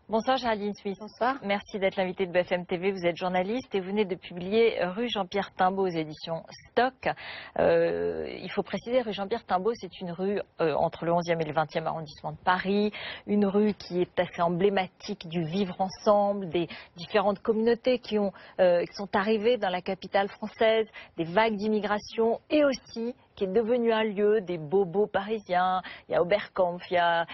Bonsoir Géraldine Smith. Bonsoir. Merci d'être l'invitée de BFM TV. Vous êtes journaliste et vous venez de publier Rue Jean-Pierre Timbaud aux éditions Stock. Il faut préciser, Rue Jean-Pierre Timbaud, c'est une rue entre le 11e et le 20e arrondissement de Paris. Une rue qui est assez emblématique du vivre ensemble, des différentes communautés qui sont arrivées dans la capitale française, des vagues d'immigration et aussi qui est devenu un lieu des bobos parisiens. Il y a Oberkampf, il y a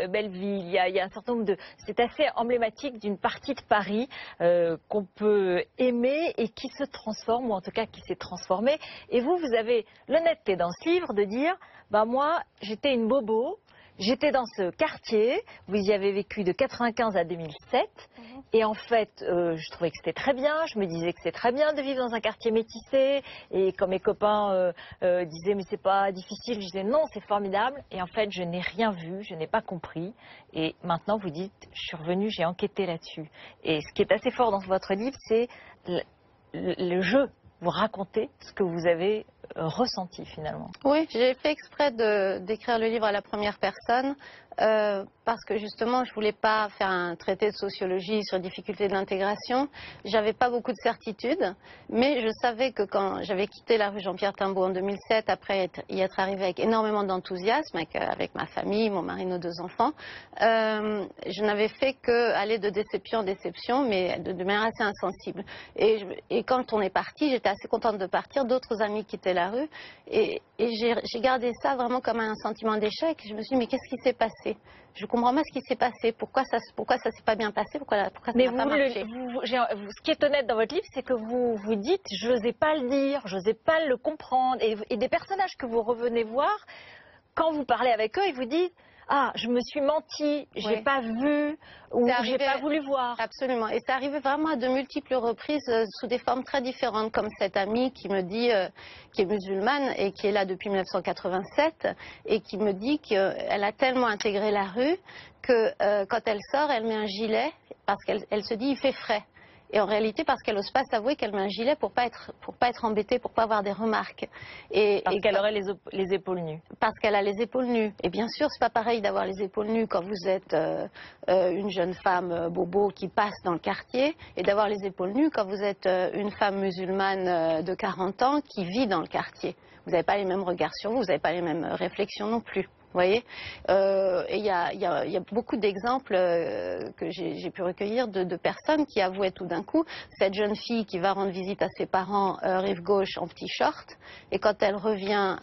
Belleville, il y a un certain nombre de... C'est assez emblématique d'une partie de Paris qu'on peut aimer et qui se transforme, ou en tout cas qui s'est transformée. Et vous avez l'honnêteté dans ce livre de dire, moi, j'étais une bobo, j'étais dans ce quartier, vous y avez vécu de 95 à 2007, et en fait, je trouvais que c'était très bien, je me disais que c'est très bien de vivre dans un quartier métissé, et quand mes copains disaient mais c'est pas difficile, je disais non, c'est formidable, et en fait, je n'ai rien vu, je n'ai pas compris, et maintenant vous dites, je suis revenue, j'ai enquêté là-dessus. Et ce qui est assez fort dans votre livre, c'est le jeu, vous racontez ce que vous avez ressenti finalement. Oui, j'ai fait exprès d'écrire le livre à la première personne parce que justement je voulais pas faire un traité de sociologie sur difficultés de l'intégration. J'avais pas beaucoup de certitudes, mais je savais que quand j'avais quitté la rue Jean-Pierre Timbaud en 2007, après y être arrivée avec énormément d'enthousiasme, avec ma famille, mon mari, nos 2 enfants, je n'avais fait que aller de déception en déception, mais de manière assez insensible. Et quand on est parti, j'étais assez contente de partir, d'autres amis quittaient la rue, et j'ai gardé ça vraiment comme un sentiment d'échec. Je me suis dit, mais qu'est-ce qui s'est passé? Je comprends pas ce qui s'est passé. Pourquoi ça s'est pas bien passé? Pourquoi ça n'a pas marché? Ce qui est honnête dans votre livre, c'est que vous vous dites, je n'osais pas le dire, je n'osais pas le comprendre. Et des personnages que vous revenez voir, quand vous parlez avec eux, ils vous disent, ah, je me suis menti, j'ai pas vu, ou j'ai pas voulu voir. Absolument. Et c'est arrivé vraiment à de multiples reprises sous des formes très différentes, comme cette amie qui me dit, qui est musulmane et qui est là depuis 1987, et qui me dit qu'elle a tellement intégré la rue que quand elle sort, elle met un gilet parce qu'elle se dit il fait frais. Et en réalité, parce qu'elle n'ose pas s'avouer qu'elle met un gilet pour pas être embêtée, pour pas avoir des remarques. Parce qu'elle aurait les épaules nues. Parce qu'elle a les épaules nues. Et bien sûr, c'est pas pareil d'avoir les épaules nues quand vous êtes une jeune femme bobo qui passe dans le quartier, et d'avoir les épaules nues quand vous êtes une femme musulmane de 40 ans qui vit dans le quartier. Vous n'avez pas les mêmes regards sur vous, vous n'avez pas les mêmes réflexions non plus. Vous voyez, et il y a beaucoup d'exemples que j'ai pu recueillir de personnes qui avouaient tout d'un coup, cette jeune fille qui va rendre visite à ses parents rive gauche en petit short, et quand elle revient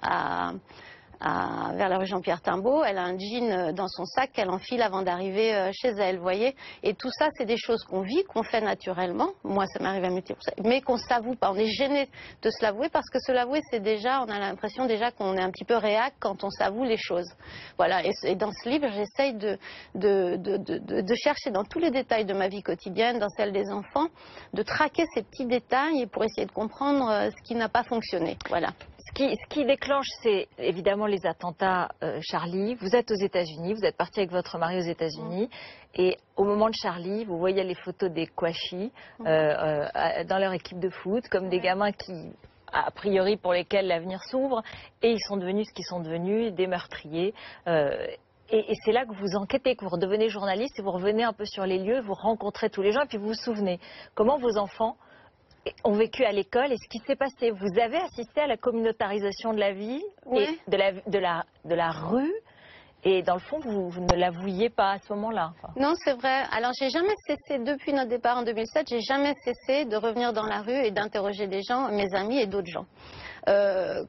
vers la rue Jean-Pierre Timbaud, elle a un jean dans son sac qu'elle enfile avant d'arriver chez elle, vous voyez. Et tout ça, c'est des choses qu'on vit, qu'on fait naturellement. Moi, ça m'arrive à multiples fois, mais qu'on ne s'avoue pas. On est gêné de se l'avouer parce que se l'avouer, c'est déjà, on a l'impression déjà qu'on est un petit peu réac quand on s'avoue les choses. Voilà. Et dans ce livre, j'essaye de chercher dans tous les détails de ma vie quotidienne, dans celle des enfants, de traquer ces petits détails pour essayer de comprendre ce qui n'a pas fonctionné. Voilà. Ce qui déclenche, c'est évidemment les attentats Charlie. Vous êtes aux États-Unis, vous êtes parti avec votre mari aux États-Unis, et au moment de Charlie, vous voyez les photos des Kouachi dans leur équipe de foot, comme des gamins qui, a priori, pour lesquels l'avenir s'ouvre, et ils sont devenus ce qu'ils sont devenus, des meurtriers. Et c'est là que vous enquêtez, que vous redevenez journaliste, et vous revenez un peu sur les lieux, vous rencontrez tous les gens, et puis vous vous souvenez comment vos enfants ont vécu à l'école et ce qui s'est passé. Vous avez assisté à la communautarisation de la ville, et de la rue, et dans le fond, vous ne l'avouiez pas à ce moment-là. Non, c'est vrai. Alors, j'ai jamais cessé, depuis notre départ en 2007, j'ai jamais cessé de revenir dans la rue et d'interroger des gens, mes amis et d'autres gens.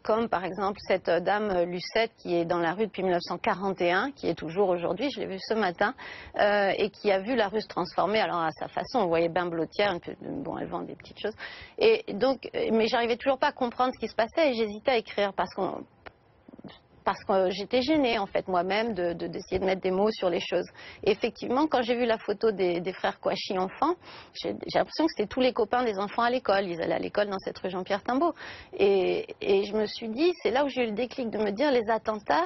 Comme par exemple cette dame Lucette qui est dans la rue depuis 1941, qui est toujours aujourd'hui, je l'ai vue ce matin, et qui a vu la rue se transformer, alors à sa façon, on voyait bain blottière, bon, elle vend des petites choses, et donc, mais j'arrivais toujours pas à comprendre ce qui se passait, et j'hésitais à écrire parce que j'étais gênée, en fait, moi-même, d'essayer de mettre des mots sur les choses. Et effectivement, quand j'ai vu la photo des frères Kouachi enfants, j'ai l'impression que c'était tous les copains des enfants à l'école. Ils allaient à l'école dans cette rue Jean-Pierre Timbaud. Et je me suis dit, c'est là où j'ai eu le déclic de me dire, les attentats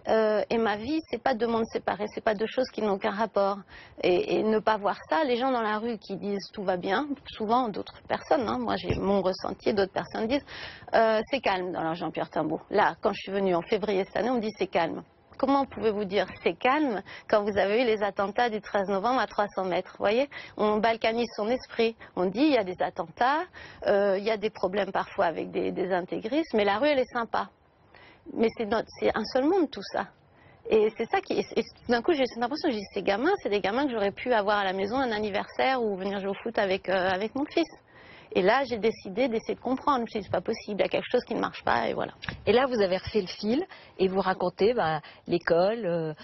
et ma vie, c'est pas deux mondes séparés, c'est pas deux choses qui n'ont aucun rapport. Et ne pas voir ça, les gens dans la rue qui disent tout va bien, souvent d'autres personnes, hein, moi j'ai mon ressenti, d'autres personnes disent, c'est calme dans la rue Jean-Pierre Timbaud. Là, quand je suis venue en février cette année, on me dit c'est calme. Comment pouvez-vous dire c'est calme quand vous avez eu les attentats du 13 novembre à 300 mètres? Vous voyez, on balkanise son esprit. On dit il y a des attentats, il y a des problèmes parfois avec des intégristes, mais la rue elle est sympa. Mais c'est un seul monde tout ça. Et c'est ça qui. Et tout d'un coup, j'ai cette impression que ces gamins, c'est des gamins que j'aurais pu avoir à la maison un anniversaire ou venir jouer au foot avec mon fils. Et là, j'ai décidé d'essayer de comprendre. Je me suis dit, c'est pas possible, il y a quelque chose qui ne marche pas, et voilà. Et là, vous avez refait le fil et vous racontez l'école,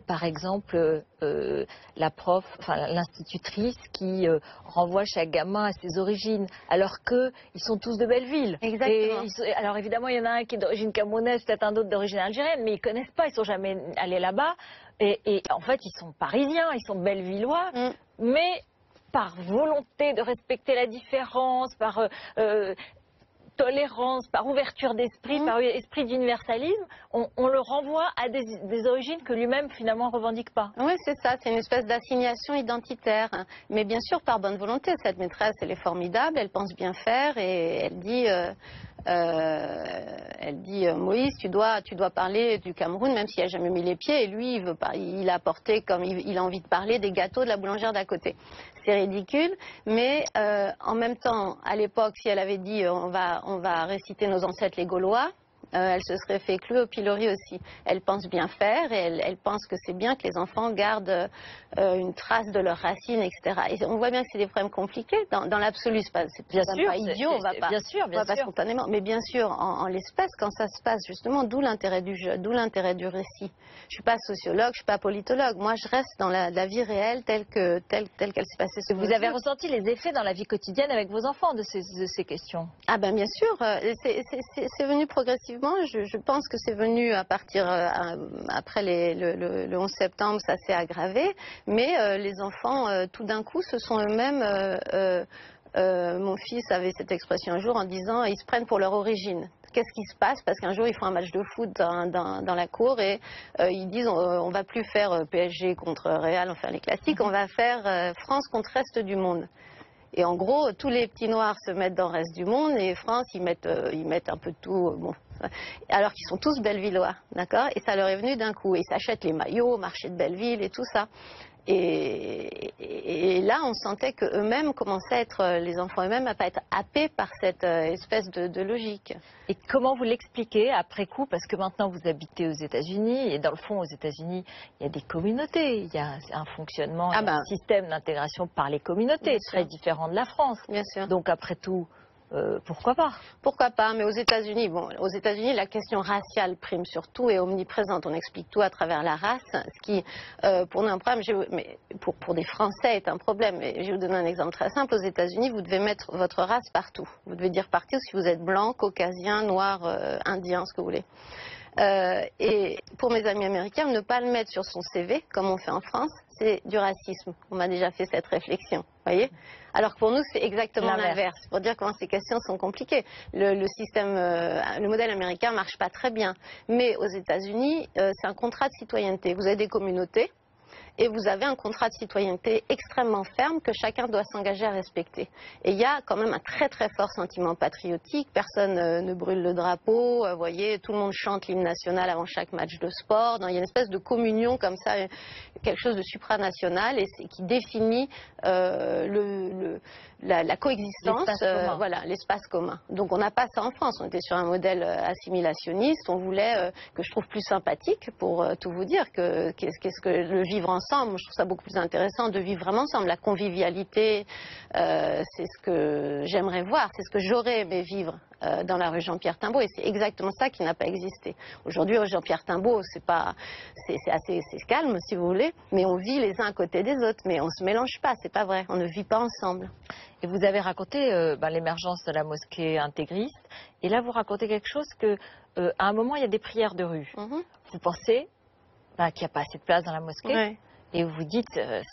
par exemple, la prof, enfin l'institutrice qui renvoie chaque gamin à ses origines, alors qu'ils sont tous de Belleville. Exactement. Alors évidemment, il y en a un qui est d'origine camerounaise, peut-être un autre d'origine algérienne, mais ils connaissent pas, ils sont jamais allés là-bas. Et en fait, ils sont parisiens, ils sont bellevillois, mais par volonté de respecter la différence, par tolérance, par ouverture d'esprit, par esprit d'universalisme, on le renvoie à des origines que lui-même finalement ne revendique pas. Oui, c'est ça, c'est une espèce d'assignation identitaire. Mais bien sûr, par bonne volonté, cette maîtresse, elle est formidable, elle pense bien faire et elle dit... Moïse, tu dois parler du Cameroun, même s'il n'a jamais mis les pieds. Et lui, il a apporté, comme il a envie de parler, des gâteaux de la boulangère d'à côté. C'est ridicule, mais en même temps, à l'époque, si elle avait dit on va réciter nos ancêtres les Gaulois, elle se serait fait clouer au pilori aussi. Elle pense bien faire et elle pense que c'est bien que les enfants gardent une trace de leurs racines, etc. Et on voit bien que c'est des problèmes compliqués. Dans l'absolu, c'est pas idiot, on va pas spontanément. Mais bien sûr, en l'espèce, quand ça se passe justement, d'où l'intérêt du jeu, d'où l'intérêt du récit. Je suis pas sociologue, je suis pas politologue. Moi, je reste dans la vie réelle telle qu'elle s'est passée. Vous avez ressenti les effets dans la vie quotidienne avec vos enfants de ces questions? Ah ben bien sûr, c'est venu progressivement. Je pense que c'est venu à partir après le 11 septembre, ça s'est aggravé, mais les enfants tout d'un coup se sont eux-mêmes, mon fils avait cette expression un jour en disant ils se prennent pour leur origine. Qu'est-ce qui se passe? Parce qu'un jour ils font un match de foot dans la cour et ils disent on va plus faire PSG contre Real, enfin les classiques, on va faire France contre reste du monde. Et en gros, tous les petits noirs se mettent dans le reste du monde et France, ils mettent un peu de tout, bon, alors qu'ils sont tous bellevillois, d'accord? Et ça leur est venu d'un coup. Et ils s'achètent les maillots au marché de Belleville et tout ça. Et là, on sentait qu'eux-mêmes commençaient à être, les enfants eux-mêmes, à pas être happés par cette espèce de logique. Et comment vous l'expliquez après coup? Parce que maintenant vous habitez aux États-Unis et dans le fond aux États-Unis il y a des communautés, il y a un fonctionnement, un système d'intégration par les communautés très différent de la France. Bien sûr. Donc après tout, pourquoi pas? Pourquoi pas, mais aux États-Unis, la question raciale prime surtout et omniprésente. On explique tout à travers la race, ce qui, pour nous, un problème, mais pour des Français, est un problème. Et je vais vous donner un exemple très simple. Aux États-Unis, vous devez mettre votre race partout. Vous devez dire partout si vous êtes blanc, caucasien, noir, indien, ce que vous voulez. Et pour mes amis américains, ne pas le mettre sur son CV, comme on fait en France, c'est du racisme. On m'a déjà fait cette réflexion, voyez. Alors que pour nous, c'est exactement l'inverse. Pour dire comment ces questions sont compliquées. Le système, le modèle américain marche pas très bien. Mais aux États-Unis, c'est un contrat de citoyenneté. Vous avez des communautés. Et vous avez un contrat de citoyenneté extrêmement ferme que chacun doit s'engager à respecter. Et il y a quand même un très très fort sentiment patriotique. Personne ne brûle le drapeau. Vous voyez, tout le monde chante l'hymne national avant chaque match de sport. Il y a une espèce de communion comme ça, quelque chose de supranational et qui définit la coexistence, l'espace commun. Donc on n'a pas ça en France. On était sur un modèle assimilationniste. On voulait, que je trouve plus sympathique, pour tout vous dire, qu'est-ce que le vivre ensemble. Je trouve ça beaucoup plus intéressant de vivre vraiment ensemble. La convivialité, c'est ce que j'aimerais voir, c'est ce que j'aurais aimé vivre dans la rue Jean-Pierre Timbaud, et c'est exactement ça qui n'a pas existé. Aujourd'hui, rue Jean-Pierre Timbaud, c'est assez calme, si vous voulez, mais on vit les uns à côté des autres, mais on se mélange pas, c'est pas vrai, on ne vit pas ensemble. Et vous avez raconté l'émergence de la mosquée intégriste, et là vous racontez quelque chose que, à un moment, il y a des prières de rue. Vous pensez qu'il n'y a pas assez de place dans la mosquée, et vous vous dites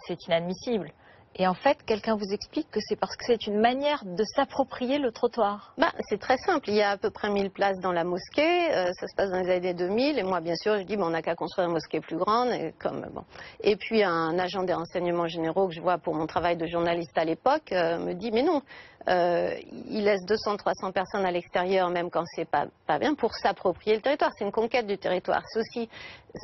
c'est inadmissible. Et en fait, quelqu'un vous explique que c'est parce que c'est une manière de s'approprier le trottoir. C'est très simple. Il y a à peu près 1000 places dans la mosquée. Ça se passe dans les années 2000. Et moi, bien sûr, je dis on n'a qu'à construire une mosquée plus grande. Et puis, un agent des renseignements généraux que je vois pour mon travail de journaliste à l'époque me dit mais non, ils laissent 200-300 personnes à l'extérieur, même quand c'est pas bien, pour s'approprier le territoire. C'est une conquête du territoire. C'est aussi,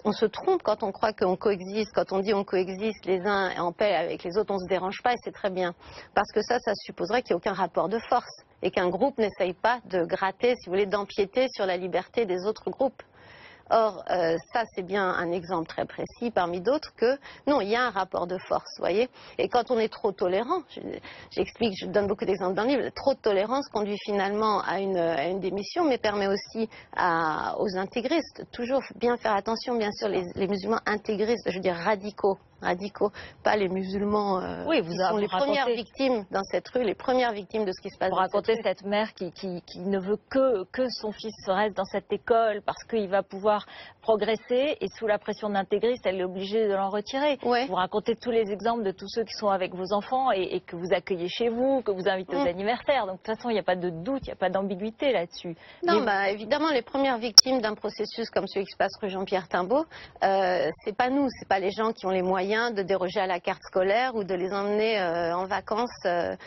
on se trompe quand on croit qu'on coexiste, quand on dit on coexiste les uns en paix avec les autres, on se dérange pas et c'est très bien. Parce que ça supposerait qu'il n'y ait aucun rapport de force et qu'un groupe n'essaye pas de gratter, si vous voulez, d'empiéter sur la liberté des autres groupes. Or, ça, c'est bien un exemple très précis parmi d'autres que, non, il y a un rapport de force, vous voyez. Et quand on est trop tolérant, j'explique, je donne beaucoup d'exemples dans le livre, trop de tolérance conduit finalement à une démission, mais permet aussi aux intégristes, toujours bien faire attention, bien sûr, les musulmans intégristes, je veux dire radicaux, pas les musulmans oui, qui sont les premières victimes dans cette rue, les premières victimes de ce qui se passe Vous dans cette racontez rue. cette mère qui ne veut que son fils reste dans cette école parce qu'il va pouvoir progresser et sous la pression d'intégristes, elle est obligée de l'en retirer. Ouais. Vous racontez tous les exemples de tous ceux qui sont avec vos enfants et que vous accueillez chez vous, que vous invitez aux anniversaires. Donc de toute façon, il n'y a pas de doute, il n'y a pas d'ambiguïté là-dessus. Non, évidemment, les premières victimes d'un processus comme celui qui se passe rue Jean-Pierre Timbaud, c'est pas nous, c'est pas les gens qui ont les moyens de déroger à la carte scolaire ou de les emmener en vacances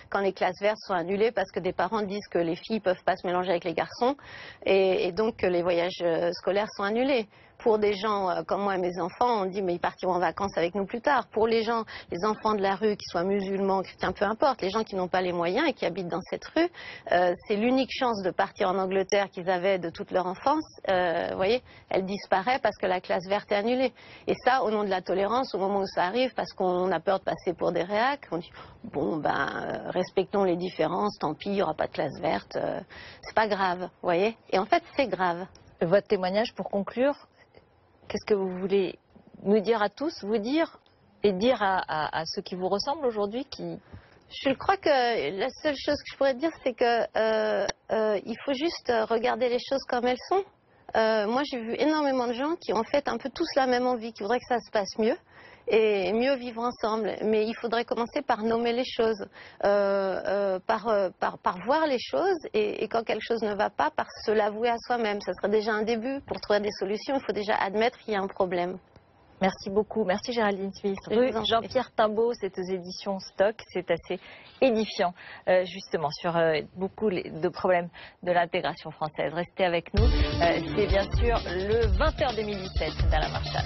quand les classes vertes sont annulées parce que des parents disent que les filles peuvent pas se mélanger avec les garçons et donc que les voyages scolaires sont annulés. Pour des gens comme moi et mes enfants, on dit mais ils partiront en vacances avec nous plus tard. Pour les gens, les enfants de la rue, qu'ils soient musulmans, chrétiens, peu importe, les gens qui n'ont pas les moyens et qui habitent dans cette rue, c'est l'unique chance de partir en Angleterre qu'ils avaient de toute leur enfance. Vous voyez, elle disparaît parce que la classe verte est annulée. Et ça, au nom de la tolérance, au moment où ça arrive, parce qu'on a peur de passer pour des réacs, on dit bon respectons les différences, tant pis, il n'y aura pas de classe verte, c'est pas grave, vous voyez. Et en fait, c'est grave. Votre témoignage pour conclure. Qu'est-ce que vous voulez nous dire à tous, vous dire et dire à ceux qui vous ressemblent aujourd'hui qui... Je crois que la seule chose que je pourrais dire, c'est que il faut juste regarder les choses comme elles sont. Moi, j'ai vu énormément de gens qui ont en fait un peu tous la même envie, qui voudraient que ça se passe mieux et mieux vivre ensemble. Mais il faudrait commencer par nommer les choses, par voir les choses et quand quelque chose ne va pas, par se l'avouer à soi-même. Ça serait déjà un début. Pour trouver des solutions, il faut déjà admettre qu'il y a un problème. Merci beaucoup. Merci Géraldine Smith. Rue Jean-Pierre Timbaud, c'est aux éditions Stock. C'est assez édifiant, justement, sur beaucoup de problèmes de l'intégration française. Restez avec nous. C'est bien sûr le 20h 2017 d'Alain Marchal.